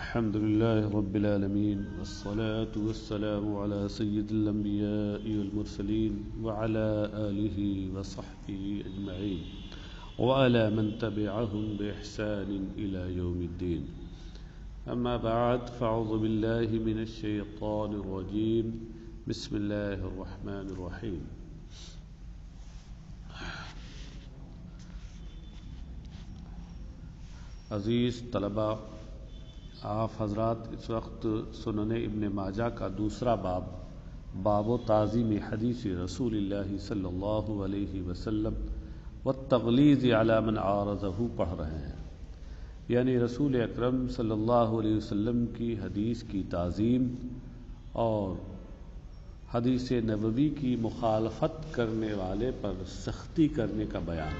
الحمد لله رب العالمين والصلاة والسلام على سيد الأنبياء والمرسلين وعلى آله وصحبه أجمعين وعلى من تبعهم بإحسان إلى يوم الدين. أما بعد فأعوذ بالله من الشيطان الرجيم. بسم الله الرحمن الرحيم. عزیز طلبہ، آپ حضرات اس وقت سنن ابن ماجہ کا دوسرا باب و تعظیم حدیث رسول اللہ صلی اللہ علیہ وسلم والتغلیظ علی من عارضہ پڑھ رہے ہیں، یعنی رسول اکرم صلی اللہ علیہ وسلم کی حدیث کی تعظیم اور حدیث نبوی کی مخالفت کرنے والے پر سختی کرنے کا بیان.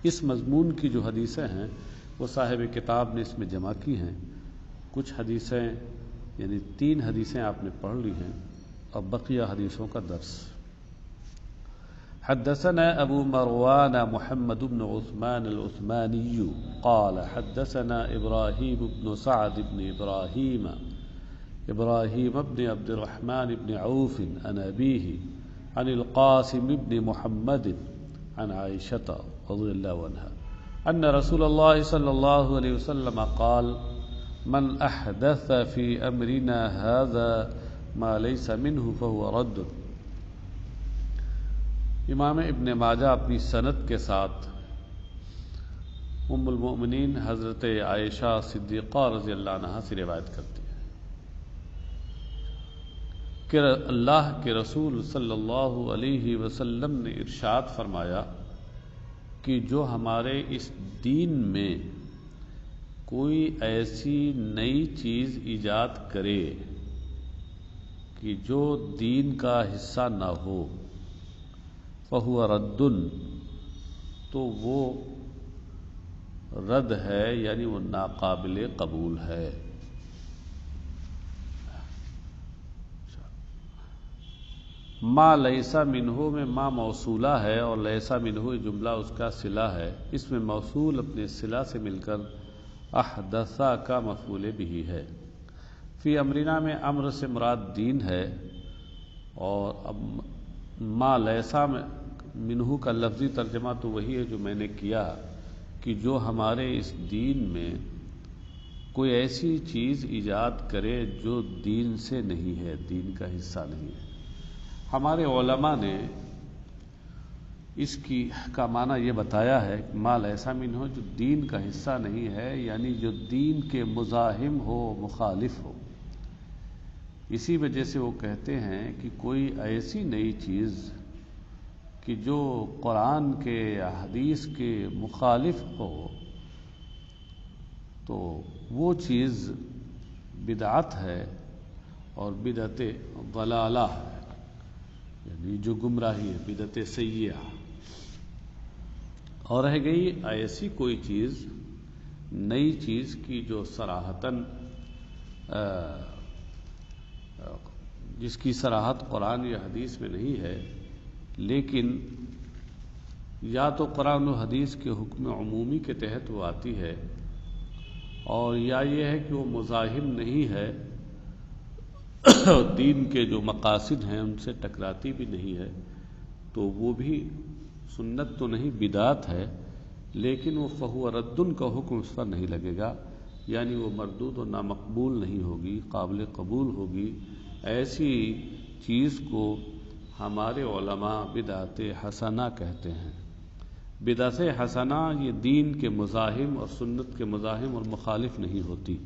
اس مضمون کی جو حدیثیں ہیں وہ صاحب کتاب نے اس میں جمع کی ہیں. کچھ حدیثیں یعنی 3 حدیثیں آپ نے پڑھ لی ہیں اور بقیہ حدیثوں کا درس. حدثنا ابو مروان محمد بن عثمان العثماني قال حدثنا ابراهيم بن سعد بن ابراهيم بن عبد الرحمن بن عوف عن أبيه عن القاسم بن محمد عن عائشة رضي الله عنها أن رسول الله صلى الله عليه وسلم قال من أحدث في أمرنا هذا ما ليس منه فهو رد. امام ابن ماجہ اپنی سند کے ساتھ ام المؤمنین حضرت عائشہ صدیقہ رضی اللہ عنہا سے روایت کرتی ہے کہ اللہ کے رسول صلی اللہ علیہ وسلم نے ارشاد فرمایا کہ جو ہمارے اس دین میں کوئی ایسی نئی چیز ایجاد کرے کہ جو دین کا حصہ نہ ہو فہو رد، تو وہ رد ہے، یعنی وہ ناقابل قبول ہے. ما لیسا منہو میں ما موصولہ ہے اور لیسا منہو جملہ اس کا صلہ ہے. اس میں موصول اپنے صلہ سے مل کر احدثا کا مفعول بھی ہے. فی امرنا میں امر سے مراد دین ہے، اور اب ما لیسا منہو کا لفظی ترجمہ تو وہی ہے جو میں نے کیا کہ جو ہمارے اس دین میں کوئی ایسی چیز ایجاد کرے جو دین سے نہیں ہے، دین کا حصہ نہیں ہے. ہمارے علماء نے اس کا معنی یہ بتایا ہے کہ ما لیسا منہو جو دین کا حصہ نہیں ہے، یعنی جو دین کے مزاحم ہو، مخالف ہو. اسی وجہ سے وہ کہتے ہیں کہ کوئی ایسی نئی چیز کہ جو قرآن کے یا حدیث کے مخالف ہو تو وہ چیز بدعت ہے، اور بدعت ضلالہ ہے، یعنی جو گمراہی ہے، بدعت سیئہ. اور رہ گئی ایسی کوئی چیز، نئی چیز کی جو صراحتاً جس کی صراحت قرآن یا حدیث میں نہیں ہے، لیکن یا تو قرآن و حدیث کے حکم عمومی کے تحت وہ آتی ہے، اور یا یہ ہے کہ وہ مزاحم نہیں ہے، دین کے جو مقاصد ہیں ان سے ٹکراتی بھی نہیں ہے، تو وہ بھی سنت تو نہیں، بدعت ہے، لیکن وہ فہو ردن کا حکم اس پر نہیں لگے گا، یعنی وہ مردود و نامقبول نہیں ہوگی، قابل قبول ہوگی. ایسی چیز کو ہمارے علماء بدعت حسنہ کہتے ہیں. بدعت حسنہ یہ دین کے مزاحم اور سنت کے مزاحم اور مخالف نہیں ہوتی.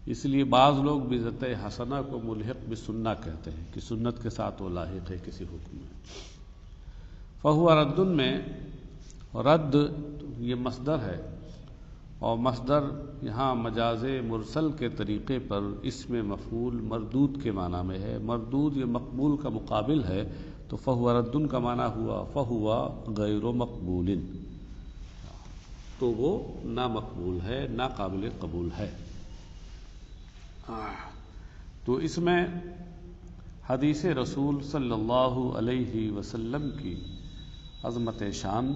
اس لیے بعض لوگ بدعت حسنہ کو ملحق بسنہ کہتے ہیں کہ سنت کے ساتھ وہ لاحق ہے کسی حکم میں. فہو ردن میں رد یہ مصدر ہے، اور مصدر یہاں مجاز مرسل کے طریقے پر اسم مفعول مردود کے معنی میں ہے. مردود یہ مقبول کا مقابل ہے، تو فہو ردن کا معنی ہوا فہو غیر مقبول، تو وہ نامقبول ہے، ناقابل قبول ہے. تو اس میں حدیث رسول صلی اللہ علیہ وسلم کی عظمت شان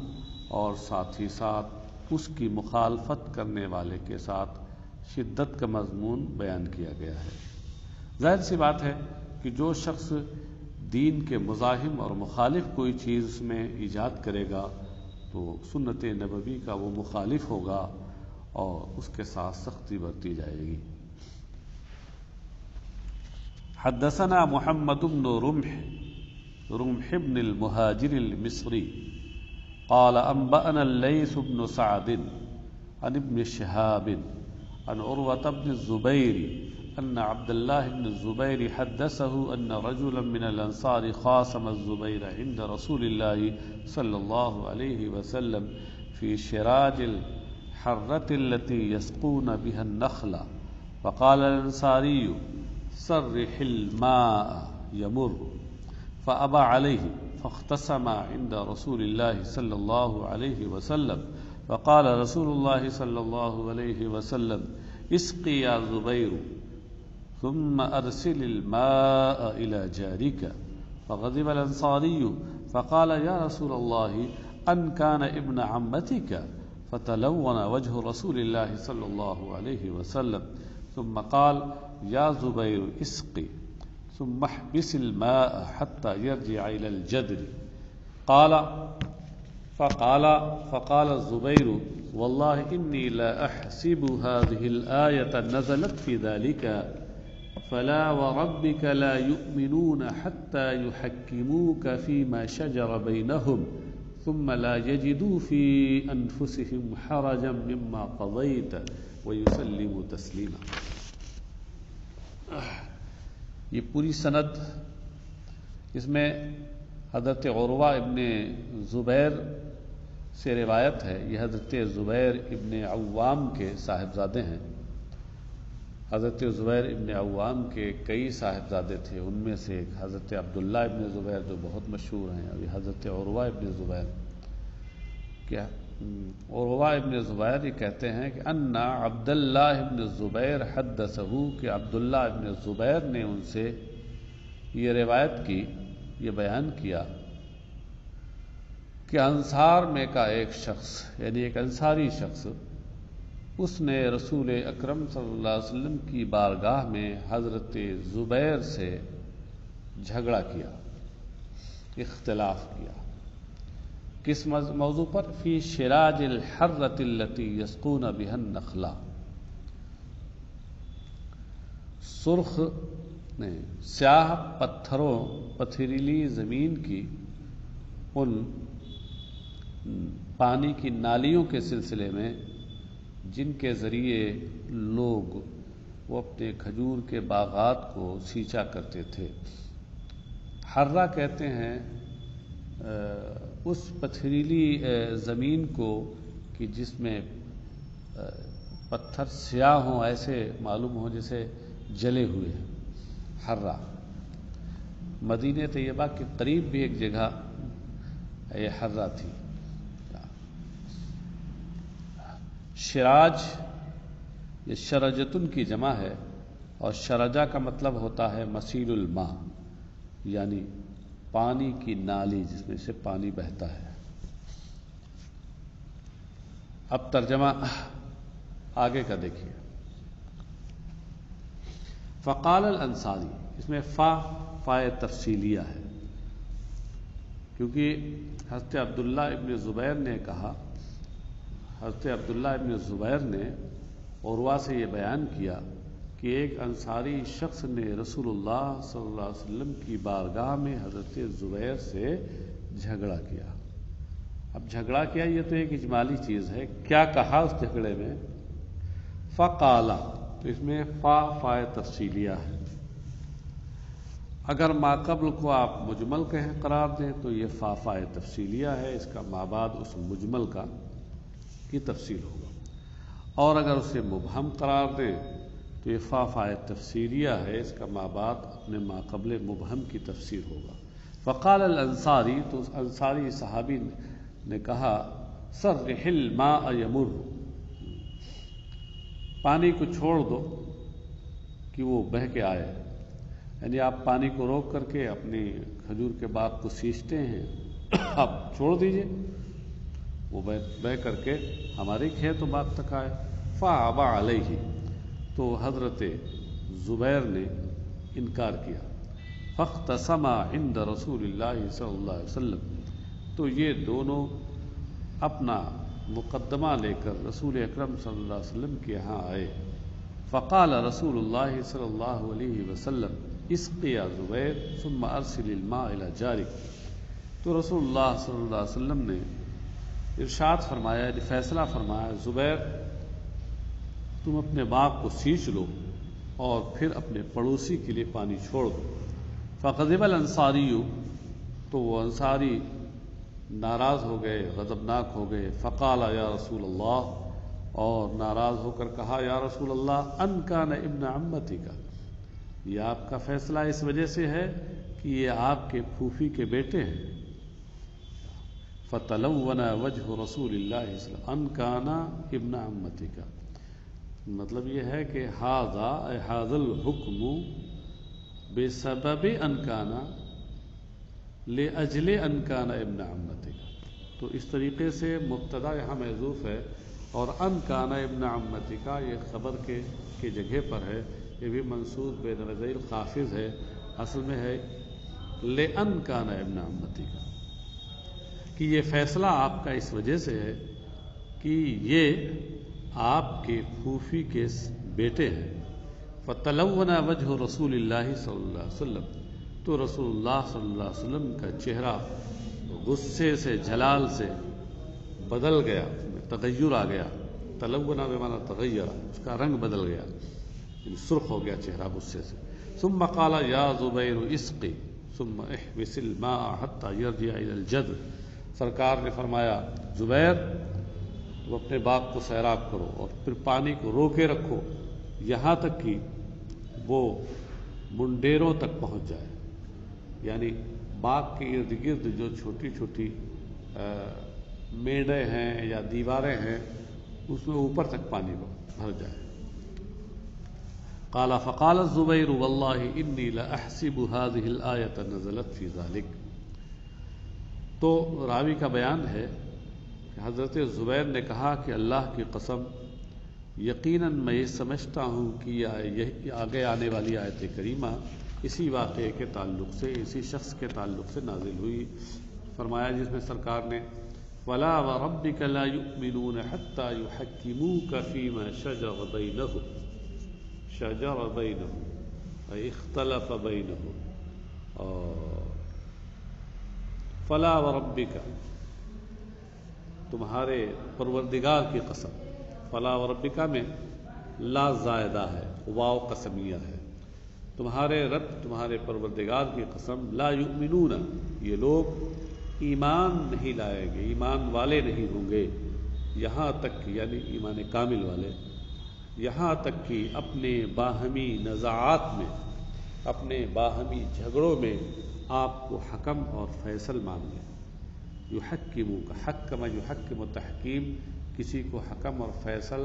اور ساتھ ہی ساتھ اس کی مخالفت کرنے والے کے ساتھ شدت کا مضمون بیان کیا گیا ہے۔ ظاہر سی بات ہے کہ جو شخص دین کے مزاحم اور مخالف کوئی چیز اس میں ایجاد کرے گا تو سنت نبوی کا وہ مخالف ہوگا اور اس کے ساتھ سختی برتی جائے گی۔ حدثنا محمد بن رمح بن المهاجر المصري قال أنبأنا الليث بن سعد عن ابن شهاب عن عروة بن الزبير أن عبد الله بن الزبير حدثه أن رجلا من الأنصار خاصم الزبير عند رسول الله صلى الله عليه وسلم في شراج الحرة التي يسقون بها النخل، فقال الأنصاري صرح الماء يمر، فأبى عليه فاختصم عند رسول الله صلى الله عليه وسلم، فقال رسول الله صلى الله عليه وسلم اسقي يا زبير ثم أرسل الماء إلى جارك، فغضب الأنصاري فقال يا رسول الله أن كان ابن عمتك، فتلون وجه رسول الله صلى الله عليه وسلم، ثم قال يا زبير اسقي ثم احبس الماء حتى يرجع إلى الجدر، فقال الزبير والله إني لا أحسب هذه الآية نزلت في ذلك، فلا وربك لا يؤمنون حتى يحكموك فيما شجر بينهم ثم لا يجدوا في أنفسهم حرجا مما قضيت ويسلموا تسليما۔ یہ پوری سند اس میں حضرت عروہ ابن زبیر سے روایت ہے۔ یہ حضرت زبیر ابن عوام کے صاحبزادے ہیں۔ حضرت زبیر ابن عوام کے کئی صاحبزادے تھے، ان میں سے ایک حضرت عبداللہ ابن زبیر جو بہت مشہور ہیں، ابھی حضرت عروہ ابن زبیر کیا عروہ ابن زبیر یہ کہتے ہیں کہ ان عبداللہ ابن زبیر حدثہ، کہ عبداللہ ابن زبیر نے ان سے یہ روایت کی، یہ بیان کیا کہ انصار میں کا ایک شخص، یعنی ایک انصاری شخص، اس نے رسول اکرم صلی اللہ علیہ وسلم کی بارگاہ میں حضرت زبیر سے جھگڑا کیا، اختلاف کیا۔ کس موضوع پر؟ فی شراج الحرۃ التی یسقون بها النخلا، سرخ سیاہ پتھروں، پتھریلی زمین کی ان پانی کی نالیوں کے سلسلے میں جن کے ذریعے لوگ وہ اپنے کھجور کے باغات کو سینچا کرتے تھے۔ حرہ کہتے ہیں اس پتھریلی زمین کو کہ جس میں پتھر سیاہ ہوں، ایسے معلوم ہو جیسے جلے ہوئے ہیں، حرہ۔ مدینہ طیبہ کے قریب بھی ایک جگہ یہ حرہ تھی۔ شراج یہ شرجتن کی جمع ہے، اور شرجہ کا مطلب ہوتا ہے مسیل الماء، یعنی پانی کی نالی جس میں سے پانی بہتا ہے۔ اب ترجمہ آگے کا دیکھیے۔ فقال الانصاری، اس میں فائے تفصیلیہ ہے، کیونکہ حضرت عبداللہ ابن زبیر نے کہا، حضرت عبداللہ ابن زبیر نے عروہ سے یہ بیان کیا کہ ایک انصاری شخص نے رسول اللہ صلی اللہ علیہ وسلم کی بارگاہ میں حضرت زبیر سے جھگڑا کیا۔ اب جھگڑا کیا یہ تو ایک اجمالی چیز ہے، کیا کہا اس جھگڑے میں؟ فقالا، تو اس میں فائے تفصیلیہ ہے۔ اگر ما قبل کو آپ مجمل کہیں قرار دیں تو یہ فائے تفصیلیہ ہے، اس کا ما بعد اس مجمل کی تفصیل ہوگا، اور اگر اسے مبہم قرار دیں تو یہ فائے تفصیلیہ ہے، اس کا ما بعد اپنے ما قبل مبہم کی تفسیر ہوگا۔ فقال الانصاری، تو اس انصاری صحابی نے کہا، صرح الماء یمر، پانی کو چھوڑ دو کہ وہ بہہ کے آئے، یعنی آپ پانی کو روک کر کے اپنی کھجور کے باغ کو سینچتے ہیں، آپ چھوڑ دیجئے، وہ بہ کر کے ہمارے کھیت و باغ تک آئے۔ فابى علیہ، تو حضرت زبیر نے انکار کیا۔ فاختصما عند رسول اللہ صلی اللہ علیہ وسلم، تو یہ دونوں اپنا مقدمہ لے کر رسول اکرم صلی اللہ علیہ وسلم کے یہاں آئے۔ فقال رسول اللہ صلی اللہ علیہ وسلم اسقی یا زبیر ثم ارسل الماء الى جارک، تو رسول اللہ صلی اللہ علیہ وسلم نے ارشاد فرمایا، فیصلہ فرمایا، زبیر تم اپنے باغ کو سینچ لو اور پھر اپنے پڑوسی کے لیے پانی چھوڑ دو۔ فغضب الانصاری، تو وہ انصاری ناراض ہو گئے، غضبناک ہو گئے۔ فقال یا رسول اللہ، اور ناراض ہو کر کہا یا رسول اللہ، ان کان ابن عمتی کا، یہ آپ کا فیصلہ اس وجہ سے ہے کہ یہ آپ کے پھوپھی کے بیٹے ہیں۔ فتلون وجہ رسول اللہ صلی اللہ علیہ وسلم ان کان ابن عمتی کا، مطلب یہ ہے کہ ھذا الحکم بسبب ان کان لاجل ان کان ابن عمتی کا، تو اس طریقے سے مبتدا یہاں محذوف ہے اور ان کان ابن عمتی کا یہ خبر کے جگہ پر ہے، یہ بھی منصوب بے نظیر خافض ہے، اصل میں ہے لأن کان ابن عمتی کا، کہ یہ فیصلہ آپ کا اس وجہ سے ہے کہ یہ آپ کے پھوپھی کے بیٹے ہیں۔ فتلون وجہ رسول اللہ صلی اللہ علیہ وسلم، تو رسول اللہ صلی اللہ علیہ وسلم کا چہرہ غصے سے، جلال سے بدل گیا، تغیر آ گیا۔ تلونا بمعنی تغیر، اس کا رنگ بدل گیا، یعنی سرخ ہو گیا چہرہ غصے سے۔ ثم قال یا زبیر اسقی ثم احبس الماء حتى يرجع الى الجد، سرکار نے فرمایا زبیر تم اپنے باغ کو سیراب کرو اور پھر پانی کو روکے رکھو یہاں تک کہ وہ منڈیروں تک پہنچ جائے، یعنی باغ کے ارد گرد جو چھوٹی چھوٹی میڑیں ہیں یا دیواریں ہیں اس میں اوپر تک پانی بھر جائے۔ قال فقال الزبیر واللہ انی لاحسب هذه الآیة نزلت فی ذلک، تو راوی کا بیان ہے کہ حضرت زبیر نے کہا کہ اللہ کی قسم یقیناً میں یہ سمجھتا ہوں کہ یہ آگے آنے والی آیت کریمہ اسی واقعے کے تعلق سے، اسی شخص کے تعلق سے نازل ہوئی۔ فرمایا جس میں سرکار نے وَلَا وَرَبِّكَ لَا يُؤْمِنُونَ حَتَّى يُحَكِّمُوكَ فِي مَا شَجَرَ بَيْنَهُمْ أي اختلف بينهم، فلا وربك، تمہارے پروردگار کی قسم، فلا وربک میں لا زائدہ ہے، واو قسمیہ ہے، تمہارے رب تمہارے پروردگار کی قسم، لا یؤمنون، یہ لوگ ایمان نہیں لائیں گے، ایمان والے نہیں ہوں گے، یہاں تک کہ یعنی ایمان کامل والے، یہاں تک کہ اپنے باہمی نزاعات میں، اپنے باہمی جھگڑوں میں آپ کو حکم اور فیصل مان لیں۔ یحکمو کا حکم، یحکم تحکیم، کسی کو حکم اور فیصل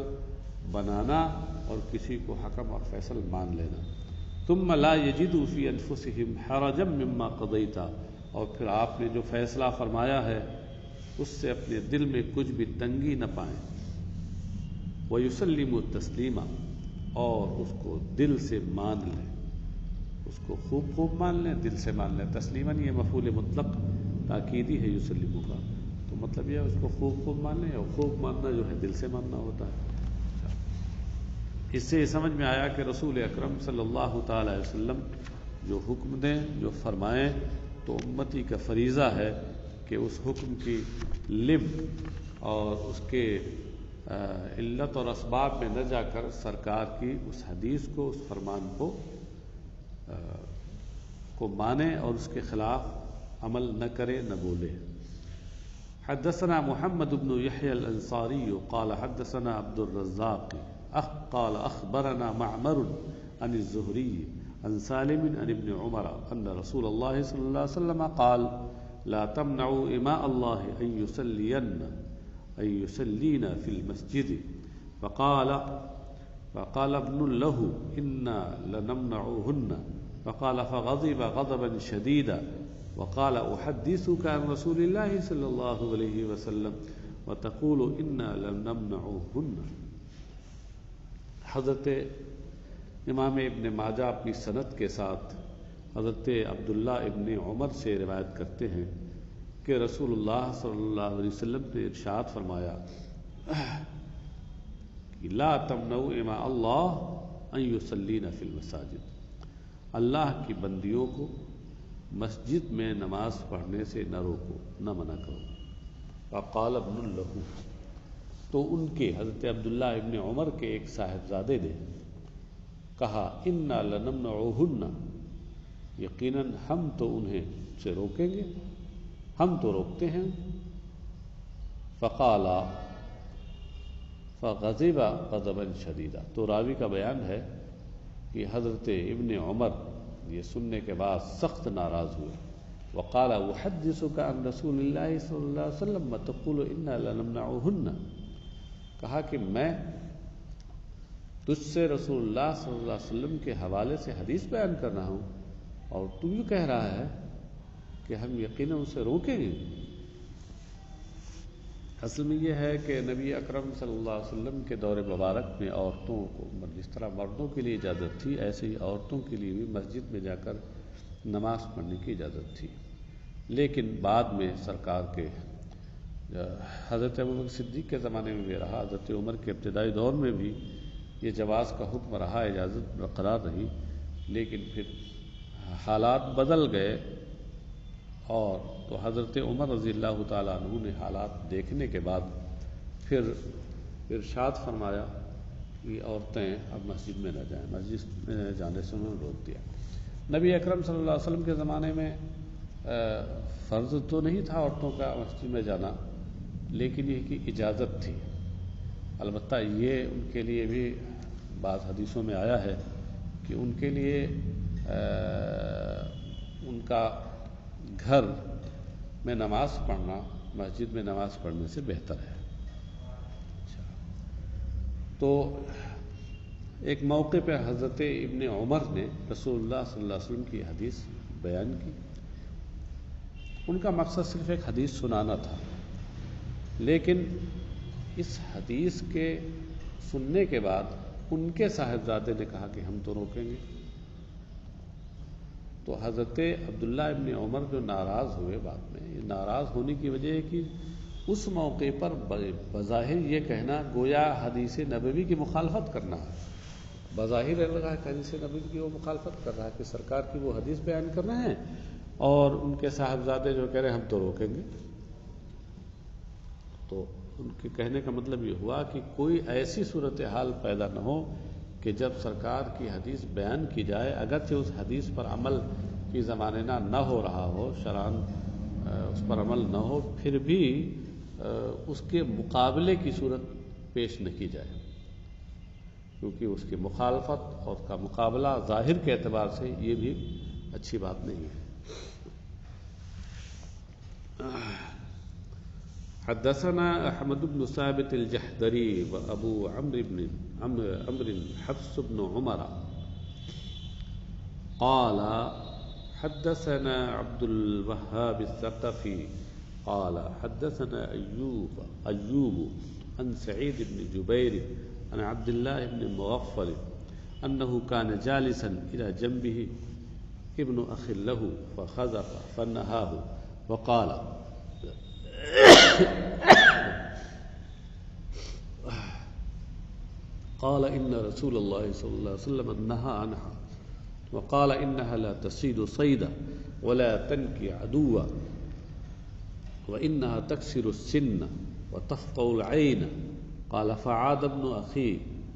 بنانا اور کسی کو حکم اور فیصل مان لینا۔ ثم لا یجدوا فی انفسہم حرجا مما قضیت، اور پھر آپ نے جو فیصلہ فرمایا ہے اس سے اپنے دل میں کچھ بھی تنگی نہ پائیں۔ وَيُسَلِّمُوا التَّسْلِيمَ، اور اس کو دل سے مان لیں، اس کو خوب خوب مان لیں، دل سے مان لیں۔ تسلیماً یہ مفعول مطلق تاکیدی ہے یسلمو کا، تو مطلب یہ اس کو خوب خوب مان لیں، اور خوب ماننا جو ہے دل سے ماننا ہوتا ہے۔ اس سے یہ سمجھ میں آیا کہ رسول اکرم صلی اللہ تعالی علیہ وسلم جو حکم دیں، جو فرمائیں، تو امتی کا فریضہ ہے کہ اس حکم کی لب اور اس کے علت اور اسباب میں نہ جا کر سرکار کی اس حدیث کو، اس فرمان کو مانے اور اس کے خلاف عمل نہ کرے، نہ بولے۔ حدثنا محمد بن يحيى الانصاری قال حدثنا عبد الرزاق قال اخبرنا معمر عن الزهري عن سالم عن ابن عمر ان رسول الله صلى الله عليه وسلم قال لا تمنعوا إماء الله أن يصلين في المسجد، فقال ابن له إنا لنمنعهن، فقال فغضب غضبا شديدا وقال أحدثك عن رسول الله صلى الله عليه وسلم وتقول انا لنمنعهن۔ حضرت امام ابن ماجہ اپنی سند کے ساتھ حضرت عبداللہ ابن عمر سے روایت کرتے ہیں کہ رسول اللہ صلی اللہ علیہ وسلم نے ارشاد فرمایا لا تمنعوا اماء اللہ ان یصلین فی المساجد، اللہ کی بندیوں کو مسجد میں نماز پڑھنے سے نہ روکو، نہ منع کرو۔ وقال ابن لہ، تو ان کے حضرت عبداللہ ابن عمر کے ایک صاحبزادے نے کہا انا لنمنعهن، یقیناً ہم تو انہیں سے روکیں گے، ہم تو روکتے ہیں۔ فقال فغضب غضبا شدیدا، تو راوی کا بیان ہے کہ حضرت ابن عمر یہ سننے کے بعد سخت ناراض ہوئے۔ وقال احدثك عن رسول اللہ صلی اللہ علیہ وسلم وتقول انا لنمنعهن، کہا کہ میں تجھ سے رسول اللہ صلی اللہ علیہ وسلم کے حوالے سے حدیث بیان کر رہا ہوں اور تو یوں کہہ رہا ہے کہ ہم یقیناً اسے روکیں گے۔ اصل میں یہ ہے کہ نبی اکرم صلی اللہ علیہ وسلم کے دور مبارک میں عورتوں کو جس طرح مردوں کے لیے اجازت تھی، ایسے ہی عورتوں کے لیے بھی مسجد میں جا کر نماز پڑھنے کی اجازت تھی، لیکن بعد میں سرکار کے حضرت ابوبکر صدیق کے زمانے میں بھی رہا، حضرت عمر کے ابتدائی دور میں بھی یہ جواز کا حکم رہا، اجازت برقرار رہی، لیکن پھر حالات بدل گئے اور تو حضرت عمر رضی اللہ تعالیٰ عنہ نے حالات دیکھنے کے بعد پھر ارشاد فرمایا کہ عورتیں اب مسجد میں نہ جائیں، مسجد میں جانے سے انہوں نے روک دیا۔ نبی اکرم صلی اللہ علیہ وسلم کے زمانے میں فرض تو نہیں تھا عورتوں کا مسجد میں جانا، لیکن یہ کہ اجازت تھی۔ البتہ یہ ان کے لیے بھی بعض حدیثوں میں آیا ہے کہ ان کے لیے ان کا گھر میں نماز پڑھنا مسجد میں نماز پڑھنے سے بہتر ہے۔ تو ایک موقع پہ حضرت ابن عمر نے رسول اللہ صلی اللہ علیہ وسلم کی حدیث بیان کی، ان کا مقصد صرف ایک حدیث سنانا تھا، لیکن اس حدیث کے سننے کے بعد ان کے صاحبزادے نے کہا کہ ہم تو روکیں گے۔ تو حضرت عبداللہ ابن عمر جو ناراض ہوئے بعد میں، یہ ناراض ہونے کی وجہ ہے کہ اس موقع پر بظاہر یہ کہنا گویا حدیث نبوی کی مخالفت کرنا ہے، بظاہر لگا ہے کہ حدیث نبوی کی وہ مخالفت کر رہا ہے کہ سرکار کی وہ حدیث بیان کر رہے ہیں اور ان کے صاحبزادے جو کہہ رہے ہیں ہم تو روکیں گے۔ تو ان کے کہنے کا مطلب یہ ہوا کہ کوئی ایسی صورتحال پیدا نہ ہو کہ جب سرکار کی حدیث بیان کی جائے، اگرچہ اس حدیث پر عمل کی زمانہ نہ ہو رہا ہو، شرعاً اس پر عمل نہ ہو، پھر بھی اس کے مقابلے کی صورت پیش نہ کی جائے، کیونکہ اس کی مخالفت اور اس کا مقابلہ ظاہر کے اعتبار سے یہ بھی اچھی بات نہیں ہے۔ حدثنا احمد بن ثابت الجحدری وابو عمرو حفص بن عمر قال حدثنا عبد الوهاب الثقفي قال حدثنا أيوب عن سعيد بن جبير عن عبد الله بن مغفل أنه كان جالسا إلى جنبه ابن أخ له فخزف فنهاه وقال قال إن رسول الله صلى الله عليه وسلم نهى عنها وقال إنها لا تصيد صيدا ولا تنكي عدوا وإنها تكسر السن وتفقع العين. قال فعاد ابن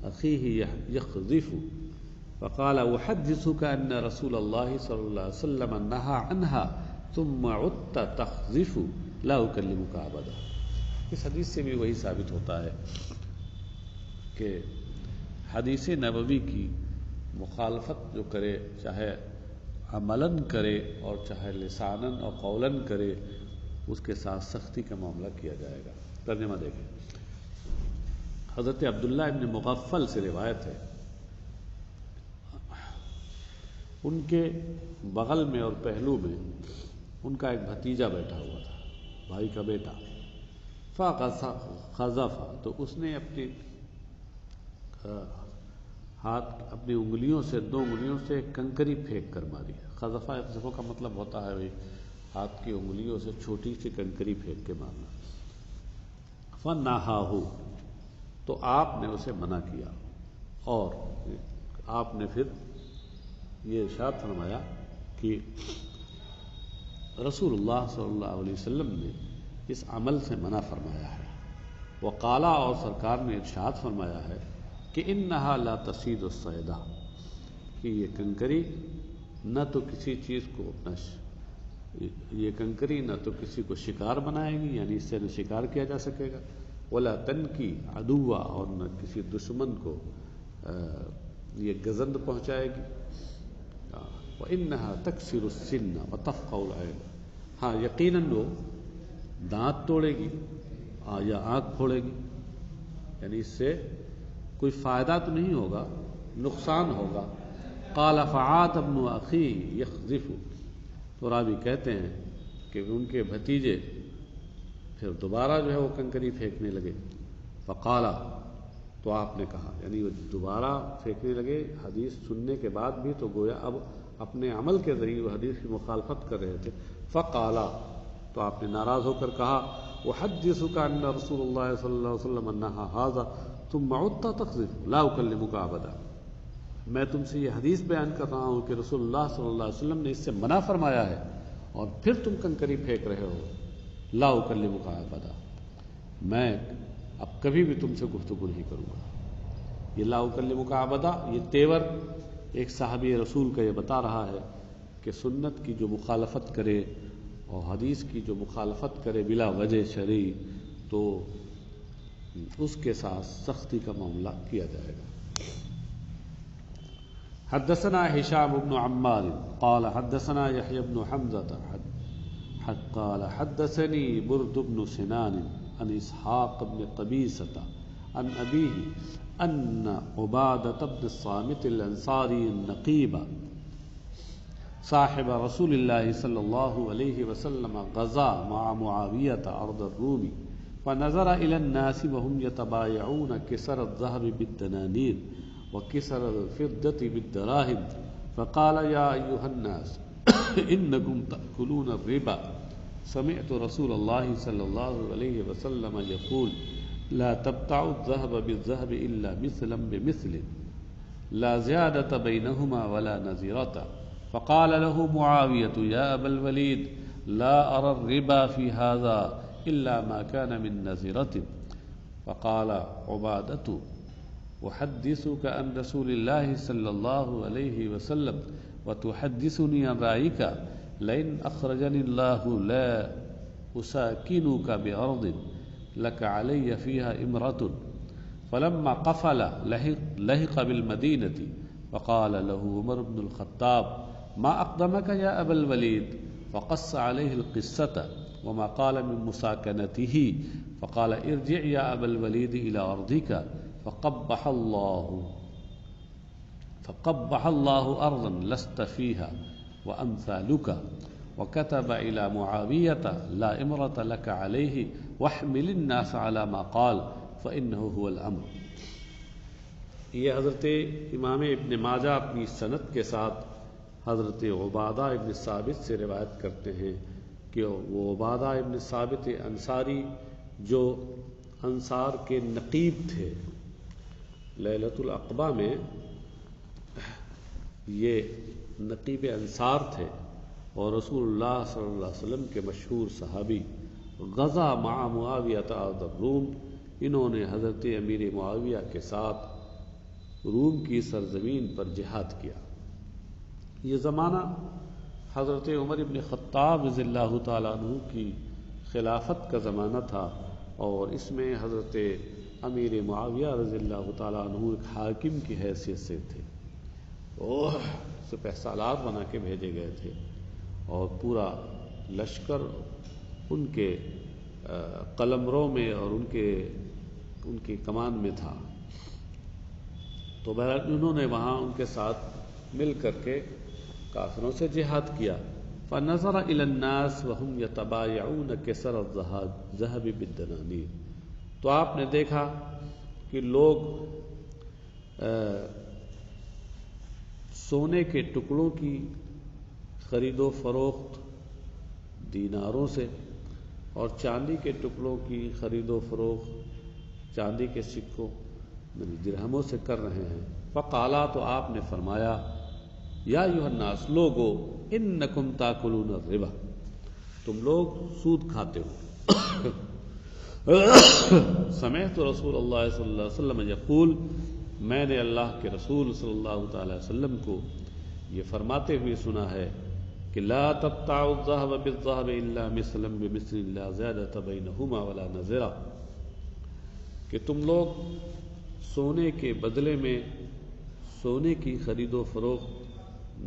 أخيه يخذف فقال أحدثك أن رسول الله صلى الله عليه وسلم نهى عنها ثم عدت تخذف لا أكلمك أبدا. اس حدیث سے بھی وہی ثابت ہوتا ہے کہ حدیث نبوی کی مخالفت جو کرے، چاہے عملاً کرے اور چاہے لساناً اور قولاً کرے، اس کے ساتھ سختی کا معاملہ کیا جائے گا۔ ترجمہ دیکھیں، حضرت عبداللہ ابن مغفل سے روایت ہے، ان کے بغل میں اور پہلو میں ان کا ایک بھتیجا بیٹھا ہوا تھا، بھائی کا بیٹا، فَخَذَفَ تو اس نے اپنی اپنی انگلیوں سے 2 انگلیوں سے کنکری پھینک کر ماری. خذفہ اقذفو کا مطلب ہوتا ہے ہاتھ کی انگلیوں سے چھوٹی سی کنکری پھینک کے مارنا. فَنَهَاهُ تو آپ نے اسے منع کیا اور آپ نے پھر یہ ارشاد فرمایا کہ رسول اللہ صلی اللہ علیہ وسلم نے اس عمل سے منع فرمایا ہے. وقالا اور سرکار نے ارشاد فرمایا ہے کہ انہا لا تصید الصیدہ کہ یہ کنکری نہ تو کسی چیز کو یہ کنکری نہ تو کسی کو شکار بنائے گی، یعنی اس سے نہ شکار کیا جا سکے گا، ولا تنکی عدوا اور نہ کسی دشمن کو یہ گزند پہنچائے گی. وَإِنَّهَا تَكْسِرُ السِّنَّ وَتَفْقَعُ الْعَيْنَ ہاں یقیناً وہ دانت توڑے گی یا آنکھ پھوڑے گی، یعنی اس سے کوئی فائدہ تو نہیں ہوگا، نقصان ہوگا. قال فعاد ابن اخی یخذف تو راوی کہتے ہیں کہ ان کے بھتیجے پھر دوبارہ جو ہے وہ کنکری پھینکنے لگے. فقالا تو آپ نے کہا، یعنی وہ دوبارہ پھینکنے لگے حدیث سننے کے بعد بھی، تو گویا اب اپنے عمل کے ذریعے وہ حدیث کی مخالفت کر رہے تھے. فقالا تو آپ نے ناراض ہو کر کہا، احدثک ان رسول اللہ صلی اللہ علیہ وسلم انہا ھذا ثم عدت تقذف لا اکلمک ابدا. میں تم سے یہ حدیث بیان کر رہا ہوں کہ رسول اللہ صلی اللہ علیہ وسلم نے اس سے منع فرمایا ہے اور پھر تم کنکری پھینک رہے ہو. لا اکلمک ابدا، میں اب کبھی بھی تم سے گفتگو نہیں کروں گا. یہ لا اکلمک ابدا یہ تیور ایک صحابی رسول کا یہ بتا رہا ہے کہ سنت کی جو مخالفت کرے اور حدیث کی جو مخالفت کرے بلا وجہ شرعی تو اس کے ساتھ سختی کا معاملہ کیا جائے گا. حدثنا هشام بن عمار قال حدثنا يحيى بن حمزة قال حدثني برد بن سنان عن إسحاق بن قبيصة عن أبيه أن عبادة بن الصامت الأنصاري النقيب صاحب رسول الله صلى الله عليه وسلم غزا مع معاوية أرض الروم فنظر إلى الناس وهم يتبايعون كسر الذهب بالدنانير وكسر الفضة بالدراهم فقال يا أيها الناس إنكم تأكلون الربا سمعت رسول الله صلى الله عليه وسلم يقول لا تبتعوا الذهب بالذهب إلا مثلا بمثل لا زيادة بينهما ولا نظيرة. فقال له معاوية يا أبا الوليد لا أرى الربا في هذا إلا ما كان من نظيرة. فقال عبادة أحدثك عن رسول الله صلى الله عليه وسلم وتحدثني عن رأيك لئن أخرجني الله لا أساكنك بأرض لك علي فيها إمرة. فلما قفل لحق بالمدينة فقال له عمر بن الخطاب ما أقدمك يا أبا الوليد فقص عليه القصة وما قال من مساكنته. فقال ارجع يا أبا الوليد إلى أرضك فقبح الله أرضا لست فيها وأمثالك. وكتب إلى معاوية لا إمرة لك عليه واحمل الناس على ما قال فإنه هو الأمر. یہ حضرت امام ابن ماجہ اپنی سند کے ساتھ حضرت عبادہ ابن ثابت سے روایت کرتے ہیں کہ وہ عبادہ ابن ثابت انصاری جو انصار کے نقیب تھے، لیلۃ العقبہ میں یہ نقیب انصار تھے اور رسول اللہ صلی اللہ علیہ وسلم کے مشہور صحابی. غزا مع معاویہ ارض الروم، انہوں نے حضرت امیر معاویہ کے ساتھ روم کی سرزمین پر جہاد کیا. یہ زمانہ حضرت عمر ابن خطاب رضی اللہ تعالیٰ عنہ کی خلافت کا زمانہ تھا اور اس میں حضرت امیر معاویہ رضی اللہ تعالیٰ عنہ ایک حاکم کی حیثیت سے تھے اور سپہ سالار بنا کے بھیجے گئے تھے اور پورا لشکر ان کے قلمروں میں اور ان کے کمان میں تھا. تو بہرحال انہوں نے وہاں ان کے ساتھ مل کر کے کافروں سے جہاد کیا فنظر إلى الناس وهم يتبايعون كسر الذهب بالدنانير، تو آپ نے دیکھا کہ لوگ سونے کے ٹکڑوں کی خرید و فروخت دیناروں سے اور چاندی کے ٹکڑوں کی خرید و فروخت چاندی کے سکوں یعنی درہموں سے کر رہے ہیں۔ فقالا، تو آپ نے فرمایا، یا ایھا الناس، لوگو، انکم تاکلون الربا، تم لوگ سود کھاتے ہو۔ سمعت رسول اللہ صلی اللہ علیہ وسلم یقول، میں نے اللہ کے رسول صلی اللہ تعالی علیہ وسلم کو یہ فرماتے ہوئے سنا ہے کہ لا تبتعوا الذهب بالذهب الا مثلا بمثل لا زیادۃ بینہما ولا نظرا، کہ تم لوگ سونے کے بدلے میں سونے کی خرید و فروخت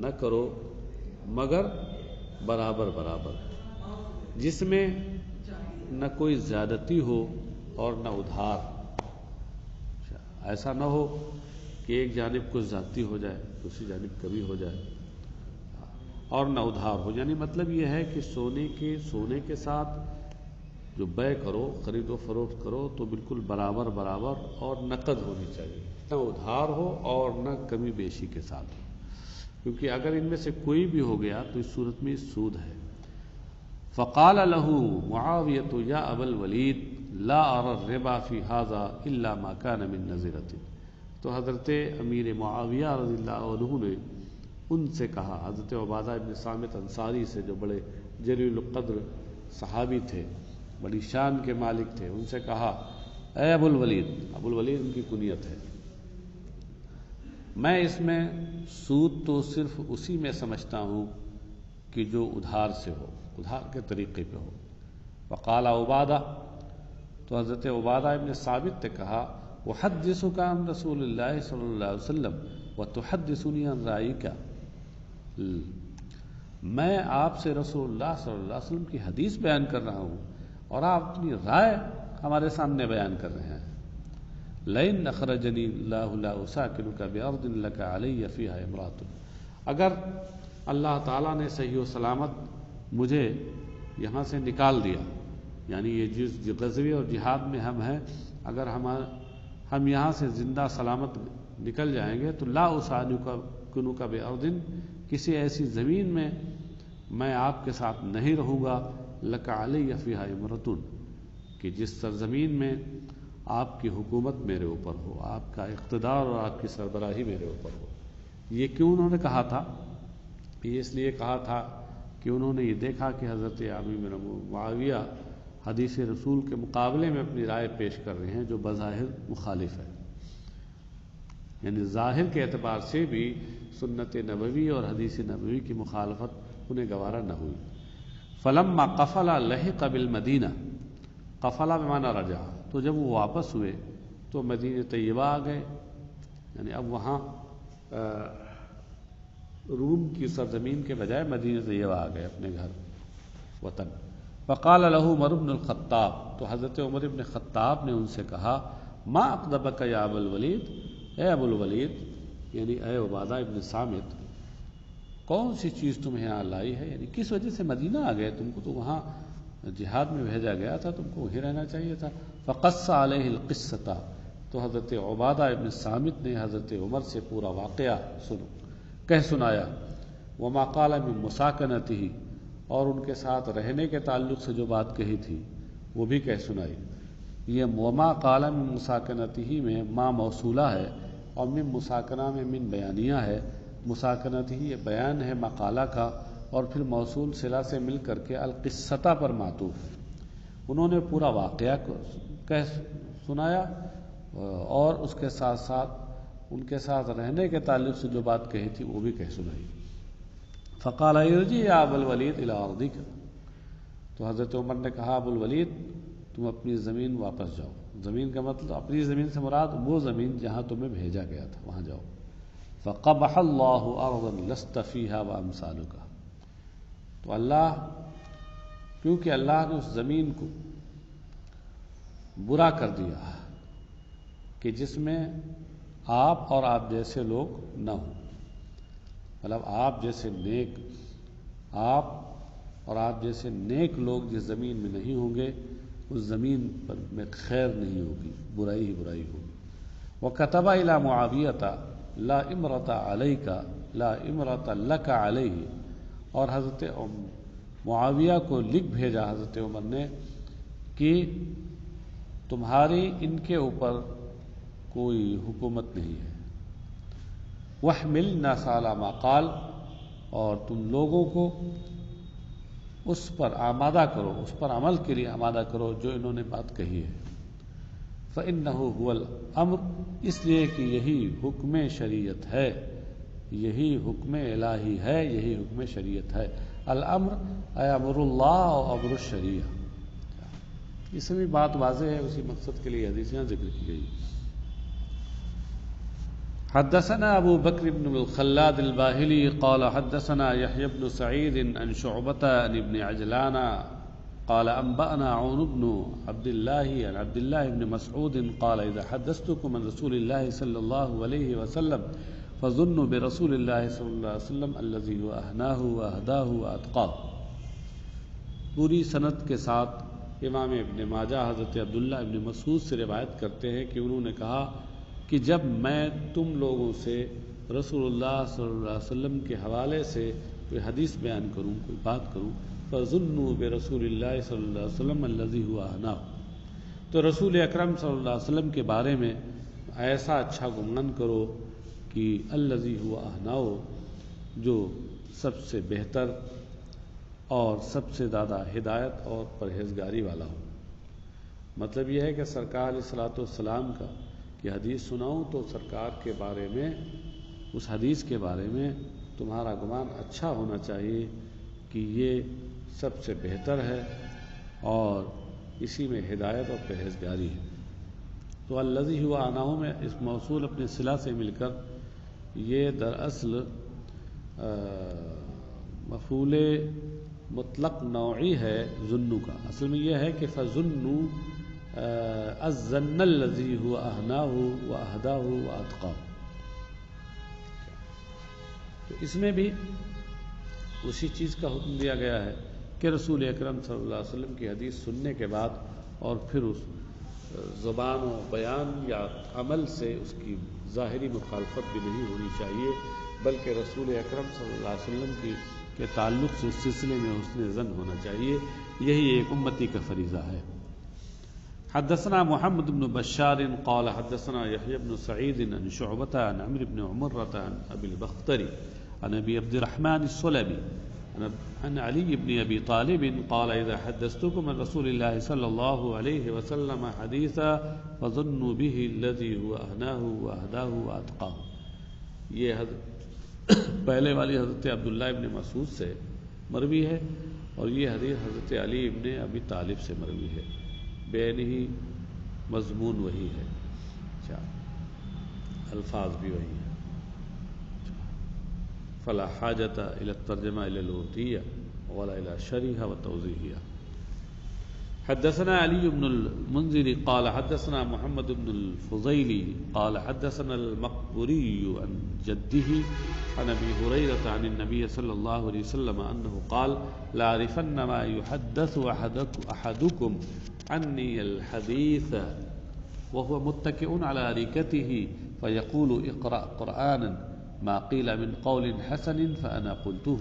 نہ کرو مگر برابر برابر، جس میں نہ کوئی زیادتی ہو اور نہ ادھار۔ ایسا نہ ہو کہ ایک جانب کچھ زیادتی ہو جائے دوسری جانب کمی ہو جائے، اور نہ ادھار ہو، یعنی مطلب یہ ہے کہ سونے کے ساتھ جو بیع کرو، خرید و فروخت کرو تو بالکل برابر برابر اور نقد ہونی چاہیے، نہ ادھار ہو اور نہ کمی بیشی کے ساتھ ہو، کیونکہ اگر ان میں سے کوئی بھی ہو گیا تو اس صورت میں سود ہے۔ فقال له معاویۃ یا ابا الولید لا ارى الربا فی ھذا الا ما كان من نظرۃ، تو حضرت امیر معاویہ رضی اللہ عنہ نے ان سے کہا، حضرت عبادہ ابن صامت انصاری سے جو بڑے جلیل القدر صحابی تھے، بڑی شان کے مالک تھے، ان سے کہا، اے ابو الولید، ابو الولید ان کی کنیت ہے، میں اس میں سود تو صرف اسی میں سمجھتا ہوں کہ جو ادھار سے ہو، ادھار کے طریقے پہ ہو۔ وقال عبادہ، تو حضرت عبادہ ابن ثابت نے کہا، احدثک عن رسول اللہ صلی اللہ علیہ وسلم وتحدثنی عن رأیک، میں آپ سے رسول اللہ صلی اللہ علیہ وسلم کی حدیث بیان کر رہا ہوں اور آپ اپنی رائے ہمارے سامنے بیان کر رہے ہیں۔ لئن اخرجنی اللہ لا اساکنک بارض لک علی فیہا امرأۃ، اگر اللہ تعالیٰ نے صحیح و سلامت مجھے یہاں سے نکال دیا، یعنی یہ جس غزوے اور جہاد میں ہم ہیں، اگر ہم یہاں سے زندہ سلامت نکل جائیں گے تو لا اساکنک بارض، کسی ایسی زمین میں آپ کے ساتھ نہیں رہوں گا، لک علی فیہا امرۃ، کہ جس سرزمین میں آپ کی حکومت میرے اوپر ہو، آپ کا اقتدار اور آپ کی سربراہی میرے اوپر ہو۔ یہ کیوں انہوں نے کہا تھا؟ یہ اس لیے کہا تھا کہ انہوں نے یہ دیکھا کہ حضرت امیر معاویہ حدیث رسول کے مقابلے میں اپنی رائے پیش کر رہے ہیں جو بظاہر مخالف ہے، یعنی ظاہر کے اعتبار سے بھی سنت نبوی اور حدیث نبوی کی مخالفت انہیں گوارا نہ ہوئی۔ فلما قفل لحق بالمدینہ، قفلہ بمعنی رجع، تو جب وہ واپس ہوئے تو مدینہ طیبہ آ گئے، یعنی اب وہاں روم کی سرزمین کے بجائے مدینہ طیبہ آ گئے، اپنے گھر وطن۔ فقال له عمر بن الخطاب، تو حضرت عمر بن خطاب نے ان سے کہا، ما اقدبک یا ابا الولید، اے ابو الولید، یعنی اے عبادہ ابن صامت، کون سی چیز تمہیں یہاں لائی ہے، یعنی کس وجہ سے مدینہ آ گئے؟ تم کو تو وہاں جہاد میں بھیجا گیا تھا، تم کو وہیں رہنا چاہیے تھا۔ فقص علیہ القصۃ، تو حضرت عبادہ ابن صامت نے حضرت عمر سے پورا واقعہ کہہ سنایا، وما قال من مساکنتہ، اور ان کے ساتھ رہنے کے تعلق سے جو بات کہی تھی وہ بھی کہہ سنائی۔ یہ وما قال من مساکنتہ میں ما موصولہ ہے اور من مساکنہ میں من بیانیہ ہے۔ مساکنتہ یہ بیان ہے مقالہ کا، اور پھر موصول صلہ سے مل کر کے القصۃ پر معطوف۔ انہوں نے پورا واقعہ کہہ سنایا اور اس کے ساتھ ساتھ ان کے ساتھ رہنے کے تعلق سے جو بات کہی تھی وہ بھی کہہ سنائی۔ فقال ارجع یا ابا الولید الی ارضک، تو حضرت عمر نے کہا، ابو الولید تم اپنی زمین واپس جاؤ۔ زمین کا مطلب اپنی زمین سے مراد وہ زمین جہاں تمہیں بھیجا گیا تھا، وہاں جاؤ۔ فقبح اللہ ارضا لست فیہا وامثالک، تو کیونکہ اللہ نے اس زمین کو برا کر دیا کہ جس میں آپ اور آپ جیسے لوگ نہ ہوں، مطلب آپ جیسے نیک، آپ اور آپ جیسے نیک لوگ جس زمین میں نہیں ہوں گے اس زمین پر میں خیر نہیں ہوگی، برائی ہی برائی ہوگی۔ وَكَتَبَ إِلَى مُعَاوِيَةَ لَا إِمْرَةَ عَلَيْكَ لَا إِمْرَةَ لَكَ عَلَيْهِ، اور حضرت معاویہ کو لکھ بھیجا حضرت عمر نے کہ تمہاری ان کے اوپر کوئی حکومت نہیں ہے۔ وَاحْمِلْ النَّاسَ عَلَى مَا قَالَ، اور تم لوگوں کو اس پر آمادہ کرو، اس پر عمل کے لیے آمادہ کرو جو انہوں نے بات کہی ہے۔ فَإِنَّهُ هُوَ الْأَمْرُ، اس لیے کہ یہی حکم شریعت ہے، یہی حکم الہی ہے، یہی حکم شریعت ہے۔ الامر اے امر اللہ و امر الشریعہ، اس میں بھی بات واضح ہے، اسی مقصد کے لیے حدیث یہاں ذکر کی گئی۔ حدثنا ابو بکر بن الخلاد الباہلی قال حدثنا يحيى بن سعيد عن شعبة عن ابن عجلان قال انبأنا عون بن عبد الله عن عبد الله بن مسعود قال اذا حدثتكم عن رسول الله صلى الله عليه وسلم فظنوا برسول الله صلى الله عليه وسلم الذي هو اهناه واهداه واتقاه۔ پوری سند کے ساتھ امام ابن ماجہ حضرت عبداللہ ابن مسعود سے روایت کرتے ہیں کہ انہوں نے کہا کہ جب میں تم لوگوں سے رسول اللہ صلی اللہ علیہ وسلم کے حوالے سے کوئی حدیث بیان کروں، کوئی بات کروں، فظنوا برسول اللہ صلی اللہ علیہ وسلم الذی هو اهناه، تو رسول اکرم صلی اللہ علیہ وسلم کے بارے میں ایسا اچھا گمان کرو کہ الذی هو اهناه، جو سب سے بہتر اور سب سے زیادہ ہدایت اور پرہیزگاری والا ہو۔ مطلب یہ ہے کہ سرکار علیہ الصلوۃ والسلام کا کہ حدیث سناؤں تو سرکار کے بارے میں، اس حدیث کے بارے میں تمہارا گمان اچھا ہونا چاہیے کہ یہ سب سے بہتر ہے اور اسی میں ہدایت اور پرہیزگاری ہے۔ تو الذی هو اهناه میں اس موصول اپنے صلہ سے مل کر یہ دراصل مفعول مطلق نوعی ہے ظنوا کا۔ اصل میں یہ ہے کہ فظنوا الظن الذی هو اهناه واهداه واتقاه، تو اس میں بھی اسی چیز کا حکم دیا گیا ہے کہ رسول اکرم صلی اللہ علیہ وسلم کی حدیث سننے کے بعد اور پھر اس زبان و بیان یا عمل سے اس کی ظاہری مخالفت بھی نہیں ہونی چاہیے، بلکہ رسول اکرم صلی اللہ علیہ وسلم کے تعلق سے اس سلسلے میں حسن ظن ہونا چاہیے، یہی ایک امتی کا فریضہ ہے۔ حدثنا محمد بن بشار قال حدثنا يحيى بن سعيد عن شعبة عن عمرو بن عمرة عن أبي البختري عن أبي عبد الرحمن السلمي عن علي بن أبي طالب قال إذا حدثتكم عن رسول الله صلى الله عليه وسلم حديثا فظنوا به الذي هو أهناه وأهداه وأتقاه، یہ پہلے والی حضرت عبداللہ ابن مسعود سے مروی ہے اور یہ حدیث حضرت علی ابن ابی طالب سے مروی ہے، بین ہی مضمون وہی ہے، الفاظ بھی وہی ہیں، فلا حاجت الى الترجمہ الى الوردیہ ولا الى شرح وتوضیحہ۔ حدثنا علي بن المنذر قال حدثنا محمد بن الفضيل قال حدثنا المقبوري عن جده عن ابي هريره عن النبي صلى الله عليه وسلم انه قال لا يعرفن ما يحدث احدكم عني الحديث وهو متكئ على اريكته فيقول اقرأ قرآنا ما قيل من قول حسن فانا قلته۔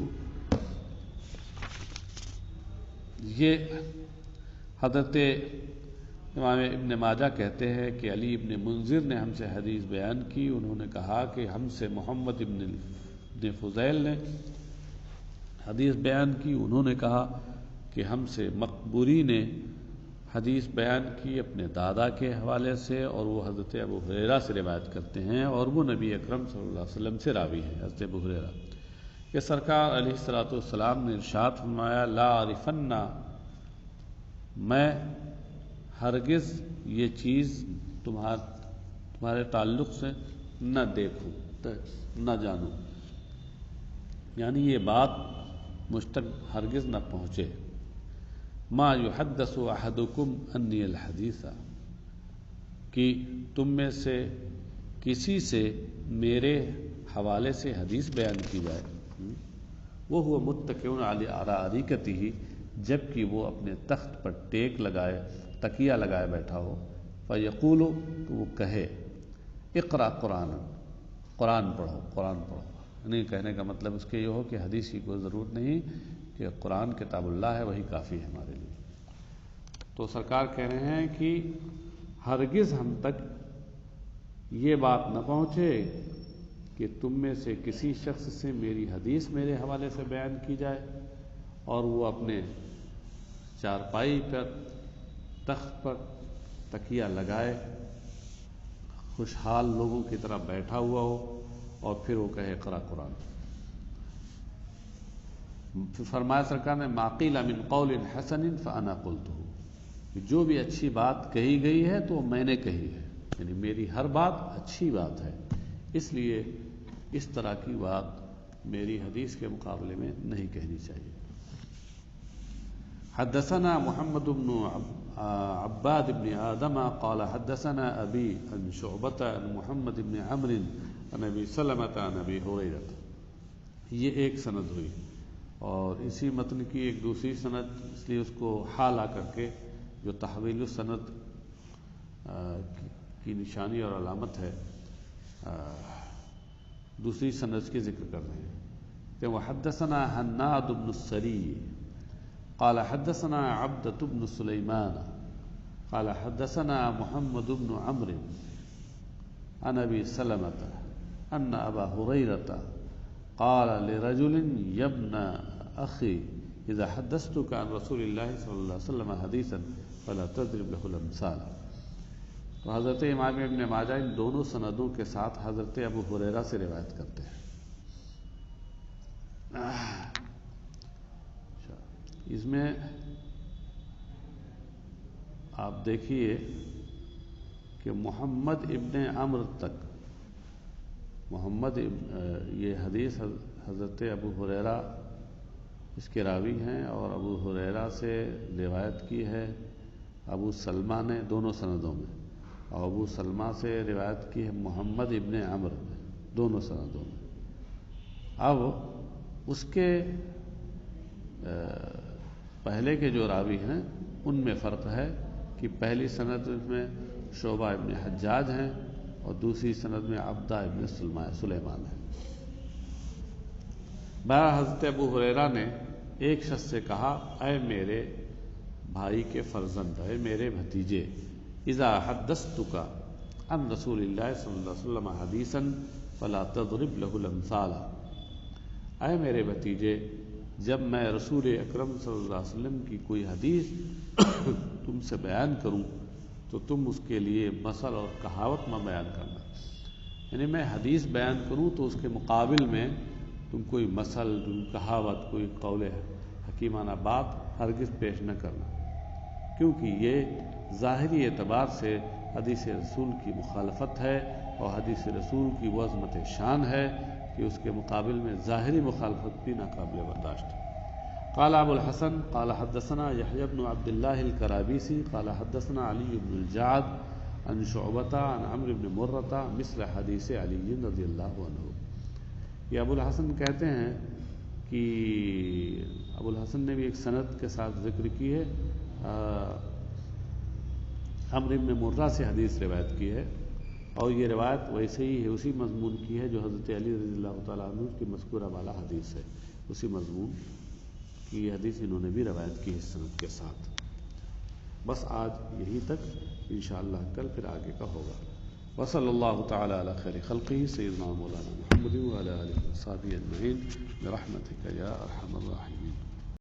یہ حضرت امام ابن ماجہ کہتے ہیں کہ علی ابن منذر نے ہم سے حدیث بیان کی، انہوں نے کہا کہ ہم سے محمد ابن فضیل نے حدیث بیان کی، انہوں نے کہا کہ ہم سے مقبوری نے حدیث بیان کی اپنے دادا کے حوالے سے، اور وہ حضرت ابو ہریرہ سے روایت کرتے ہیں، اور وہ نبی اکرم صلی اللہ علیہ وسلم سے راوی ہیں حضرت ابو ہریرہ، کہ سرکار علیہ الصلوۃ والسلام نے ارشاد فرمایا لا عرفن، میں ہرگز یہ چیز تمہارے تعلق سے نہ دیکھوں نہ جانوں، یعنی یہ بات مجھ تک ہرگز نہ پہنچے۔ ما یحدث احدکم انی الحدیث، کہ تم میں سے کسی سے میرے حوالے سے حدیث بیان کی جائے، وہ متکئ علی ارائکتہ، جبکہ وہ اپنے تخت پر ٹیک لگائے تکیہ لگائے بیٹھا ہو، فیقول، تو وہ کہے اقرأ قرآن، قرآن پڑھو قرآن پڑھو۔ یعنی کہنے کا مطلب اس کے یہ ہو کہ حدیث کی کوئی ضرورت نہیں، کہ قرآن کتاب اللہ ہے، وہی کافی ہے ہمارے لیے۔ تو سرکار کہہ رہے ہیں کہ ہرگز ہم تک یہ بات نہ پہنچے کہ تم میں سے کسی شخص سے میری حدیث میرے حوالے سے بیان کی جائے اور وہ اپنے چارپائی پر تخت پر تکیہ لگائے خوشحال لوگوں کی طرح بیٹھا ہوا ہو اور پھر وہ کہے اقرأ قرآن۔ فرمایا سرکار نے ما قیل من قول حسن فانا قلتہ، جو بھی اچھی بات کہی گئی ہے تو میں نے کہی ہے، یعنی میری ہر بات اچھی بات ہے، اس لیے اس طرح کی بات میری حدیث کے مقابلے میں نہیں کہنی چاہیے۔ حدثنا محمد بن عباد بن آدم قال حدثنا ابی عن شعبۃ عن محمد بن عمرو عن ابی سلمۃ عن ابی ہریرہ۔ یہ ایک سند ہوئی، اور اسی متن کی ایک دوسری سند، اس لیے اس کو حال آ کر کے جو تحویل السند کی نشانی اور علامت ہے، دوسری سند کی ذکر کر رہے ہیں کہ وحدثنا حناد بن السری قال حدثنا عبدة بن سليمان قال حدثنا محمد بن عمرو عن ابي سلمة ان ابا هريرة قال لرجل يا ابن اخي اذا حدثتك عن رسول الله صلى الله عليه وسلم حديثا فلا تضرب له الامثال۔ تو حضرت امام ابن ماجہ ان دونوں سندوں کے ساتھ حضرت ابو ہریرہ سے روایت کرتے ہیں۔ اس میں آپ دیکھیے کہ محمد ابن عمرو تک، یہ حدیث حضرت ابو ہریرہ اس کے راوی ہیں، اور ابو ہریرہ سے روایت کی ہے ابو سلمہ نے دونوں سندوں میں، اور ابو سلمہ سے روایت کی ہے محمد ابن عمرو نے دونوں سندوں میں۔ اب اس کے پہلے کے جو راوی ہیں ان میں فرق ہے کہ پہلی سند میں شعبہ ابن حجاج ہیں اور دوسری سند میں عبدہ ابن سلیمان ہے۔ بہرحال حضرت ابو ہریرہ نے ایک شخص سے کہا، اے میرے بھائی کے فرزند، اے میرے بھتیجے، اذا حدثتک عن رسول اللہ صلی اللہ علیہ وسلم حدیثا فلا تضرب له الامثال، اے میرے بھتیجے، جب میں رسول اکرم صلی اللہ علیہ وسلم کی کوئی حدیث تم سے بیان کروں تو تم اس کے لیے مثل اور کہاوت نہ بیان کرنا، یعنی میں حدیث بیان کروں تو اس کے مقابل میں تم کوئی مثل، کہاوت، کوئی قول حکیمانہ بات ہرگز پیش نہ کرنا، کیونکہ یہ ظاہری اعتبار سے حدیث رسول کی مخالفت ہے، اور حدیث رسول کی وہ عظمت شان ہے کہ اس کے مقابل میں ظاہری مخالفت بھی ناقابل برداشت ہے۔ قال ابو الحسن قال حدثنا يحيى بن عبد الله الكرابيسي قال حدثنا علي بن الجعد عن شعبة عن عمرو بن مرة مثل حدیث علی رضی اللہ عنہ۔ یہ ابو الحسن کہتے ہیں کہ ابو الحسن نے بھی ایک سند کے ساتھ ذکر کی ہے، عمرو بن مرہ سے حدیث روایت کی ہے، اور یہ روایت ویسے ہی ہے، اسی مضمون کی ہے جو حضرت علی رضی اللہ تعالیٰ عنہ کی مذکورہ والا حدیث ہے، اسی مضمون کی یہ حدیث انہوں نے بھی روایت کی ہے اس سند کے ساتھ۔ بس آج یہی تک، انشاءاللہ کل پھر آگے کا ہوگا۔ وصلی اللہ تعالی علی خیر خلقہ سیدنا مولانا محمد وعلی آلہ وصحبہ اجمعین برحمتک یا ارحم الراحمین۔